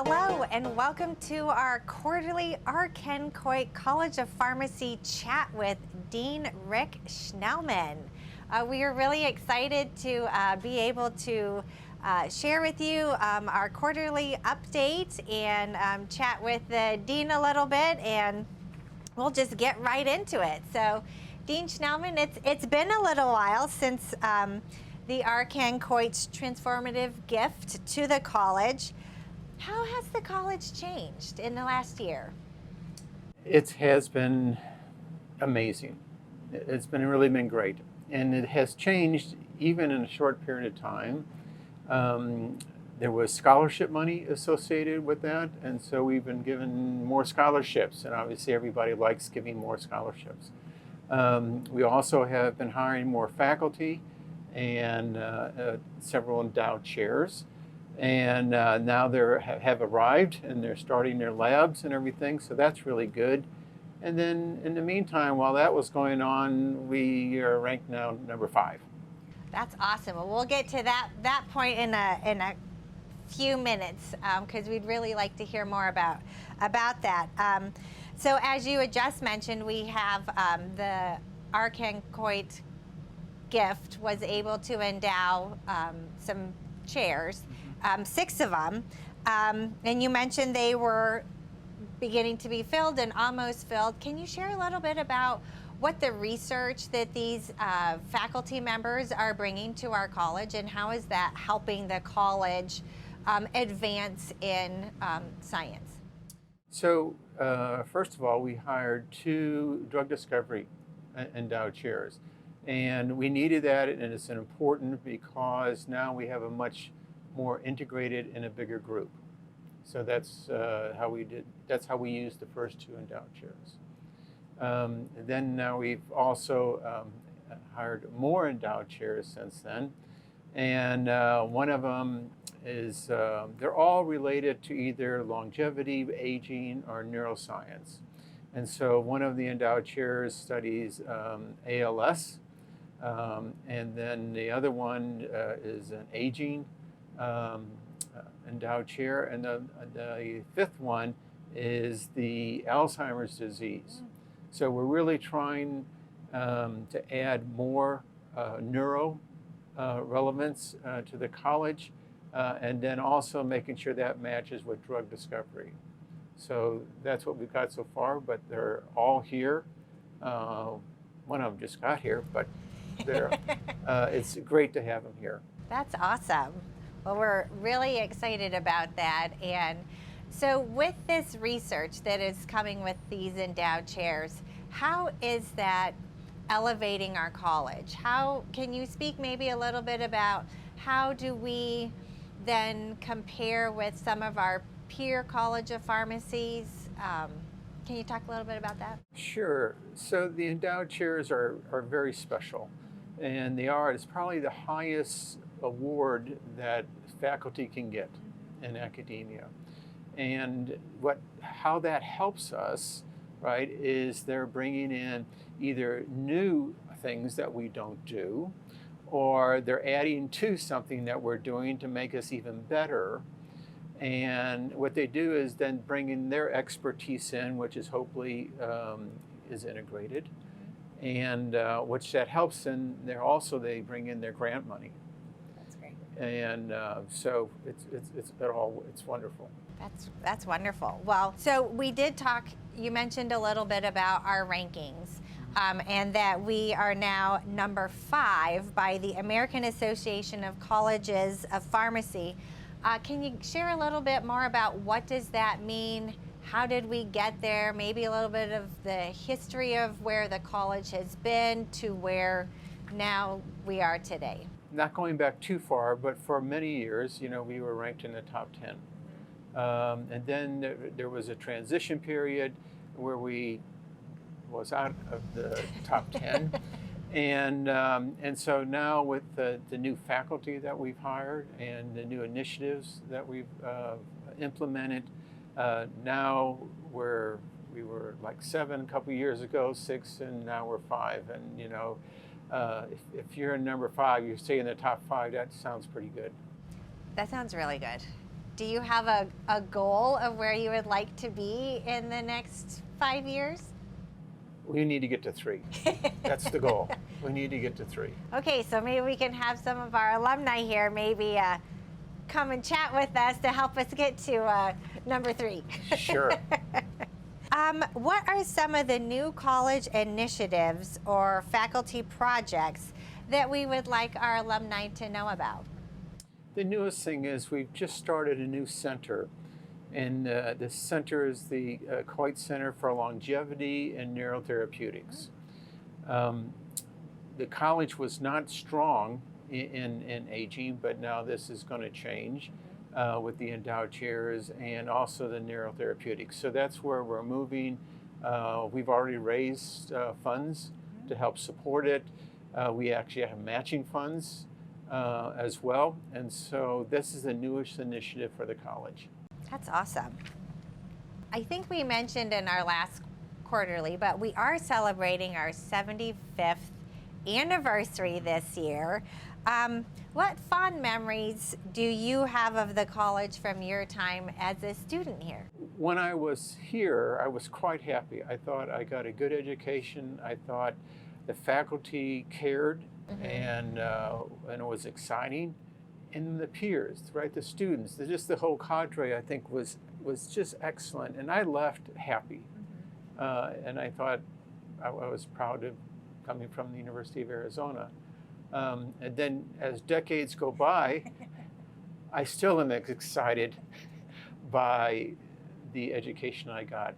Hello and welcome to our quarterly Coit College of Pharmacy chat with Dean Rick Schnellmann. We are really excited to be able to share with you our quarterly update and chat with the Dean a little bit, and we'll just get right into it. So Dean Schnellmann, it's been a little while since the Coit's transformative gift to the college. How has the college changed in the last year? It has been amazing. It's really been great. And it has changed even in a short period of time. There was scholarship money associated with that, and so we've been given more scholarships, and obviously everybody likes giving more scholarships. We also have been hiring more faculty and several endowed chairs. And now they have arrived and they're starting their labs and everything, so that's really good. And then in the meantime, while that was going on, we are ranked now number 5. That's awesome. Well, we'll get to that point in a few minutes because we'd really like to hear more about that. So as you had just mentioned, we have the Coit gift was able to endow some chairs. 6 of them, and you mentioned they were beginning to be filled and almost filled. Can you share a little bit about what the research that these faculty members are bringing to our college, and how is that helping the college advance in science? So first of all, we hired 2 drug discovery endowed chairs, and we needed that, and it's important because now we have a much more integrated in a bigger group. So that's how we did. That's how we used the first 2 endowed chairs. Then now we've also hired more endowed chairs since then, and one of them is they're all related to either longevity, aging, or neuroscience. And so one of the endowed chairs studies ALS, and then the other one is an aging endowed chair, and the 5th one is the Alzheimer's disease. So we're really trying to add more neuro relevance to the college, and then also making sure that matches with drug discovery. So that's what we've got so far, but they're all here. One of them just got here, but it's great to have them here. That's awesome. Well, we're really excited about that. And so with this research that is coming with these endowed chairs, how is that elevating our college? How can you speak maybe a little bit about how do we then compare with some of our peer College of Pharmacies? Can you talk a little bit about that? Sure. So the endowed chairs are very special, and it's probably the highest award that faculty can get in academia. And how that helps us, right, is they're bringing in either new things that we don't do, or they're adding to something that we're doing to make us even better. And what they do is then bring in their expertise in, which is hopefully is integrated, and which that helps. And they bring in their grant money. And so it's wonderful. That's wonderful. Well, so we did talk. You mentioned a little bit about our rankings, and that we are now number 5 by the American Association of Colleges of Pharmacy. Can you share a little bit more about what does that mean? How did we get there? Maybe a little bit of the history of where the college has been to where now we are today. Not going back too far, but for many years, we were ranked in the top 10. And then there was a transition period where we was out of the top 10. And so now with the new faculty that we've hired and the new initiatives that we've implemented, now we were like 7 a couple years ago, 6, and now we're 5. And if you're in number 5, you stay in the top 5. That sounds pretty good. That sounds really good. do you have a goal of where you would like to be in the next 5 years? We need to get to 3. That's the goal. We need to get to 3. Okay, so maybe we can have some of our alumni here maybe come and chat with us to help us get to number 3. Sure. What are some of the new college initiatives or faculty projects that we would like our alumni to know about? The newest thing is we've just started a new center, and this center is the Coit Center for Longevity and Neurotherapeutics. The college was not strong in aging, but now this is going to change with the Endowed Chairs and also the neurotherapeutics. So that's where we're moving. We've already raised funds to help support it. We actually have matching funds as well. And so this is the newest initiative for the college. That's awesome. I think we mentioned in our last quarterly, but we are celebrating our 75th anniversary this year. What fond memories do you have of the college from your time as a student here? When I was here, I was quite happy. I thought I got a good education. I thought the faculty cared, and it was exciting. And the peers, right, the students, just the whole cadre, I think was just excellent. And I left happy. And I thought I was proud of coming from the University of Arizona. And then as decades go by, I still am excited by the education I got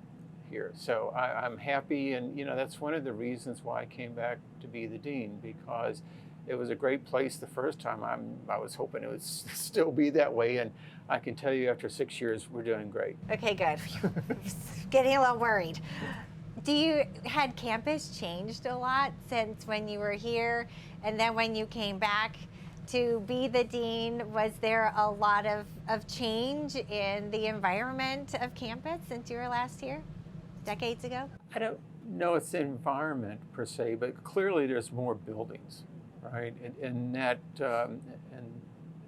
here. So I'm happy, and that's one of the reasons why I came back to be the dean, because it was a great place the first time. I was hoping it would still be that way, and I can tell you after 6 years, we're doing great. Okay, good. Getting a little worried. Had campus changed a lot since when you were here, and then when you came back to be the dean? Was there a lot of change in the environment of campus since you were last here, decades ago? I don't know it's the environment per se, but clearly there's more buildings, right? And that,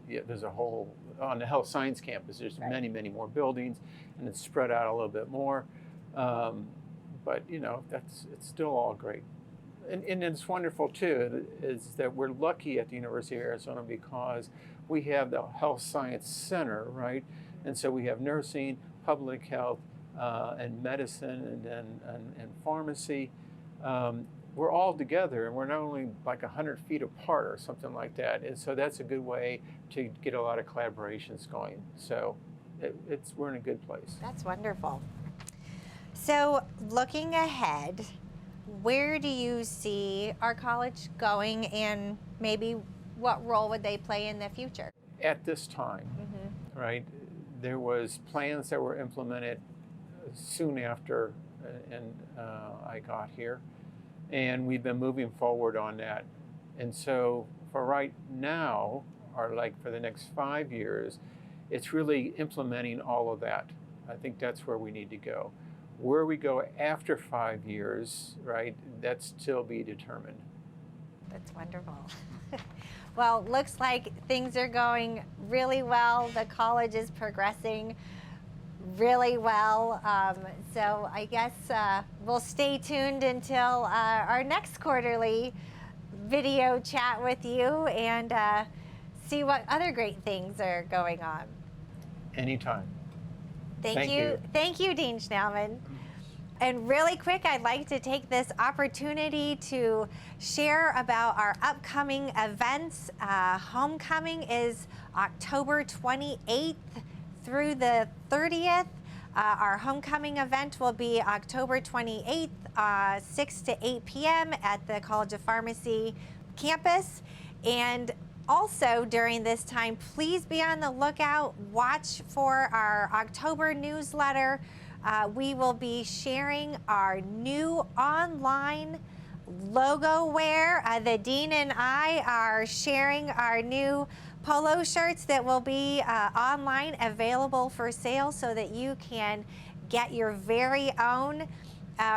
there's a whole, on the health science campus, there's many, many more buildings, and it's spread out a little bit more. But it's still all great. And it's wonderful too, is that we're lucky at the University of Arizona because we have the Health Science Center, right? And so we have nursing, public health, and medicine, and pharmacy. We're all together, and we're not only like 100 feet apart or something like that. And so that's a good way to get a lot of collaborations going. So we're in a good place. That's wonderful. So looking ahead, where do you see our college going, and maybe what role would they play in the future? At this time, right, there was plans that were implemented soon after I got here, and we've been moving forward on that. And so for right now, or like for the next 5 years, it's really implementing all of that. I think that's where we need to go. Where we go after 5 years, right, that's still be determined. That's wonderful. Well, looks like things are going really well. The college is progressing really well. So I guess we'll stay tuned until our next quarterly video chat with you and see what other great things are going on. Anytime. Thank you. Thank you, Dean Schnellmann. And really quick, I'd like to take this opportunity to share about our upcoming events. Homecoming is October 28th through the 30th. Our homecoming event will be October 28th, 6 to 8 p.m. at the College of Pharmacy campus. And also during this time, please be on the lookout. Watch for our October newsletter. We will be sharing our new online logo wear. The Dean and I are sharing our new polo shirts that will be online available for sale so that you can get your very own.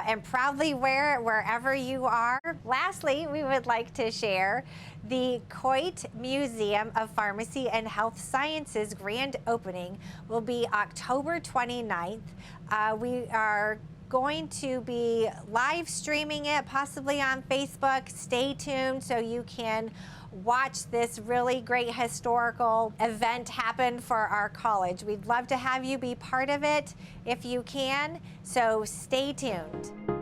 and proudly wear it wherever you are. Lastly, we would like to share the Coit Museum of Pharmacy and Health Sciences grand opening will be October 29th. We are going to be live streaming it, possibly on Facebook. Stay tuned so you can watch this really great historical event happen for our college. We'd love to have you be part of it if you can, so stay tuned.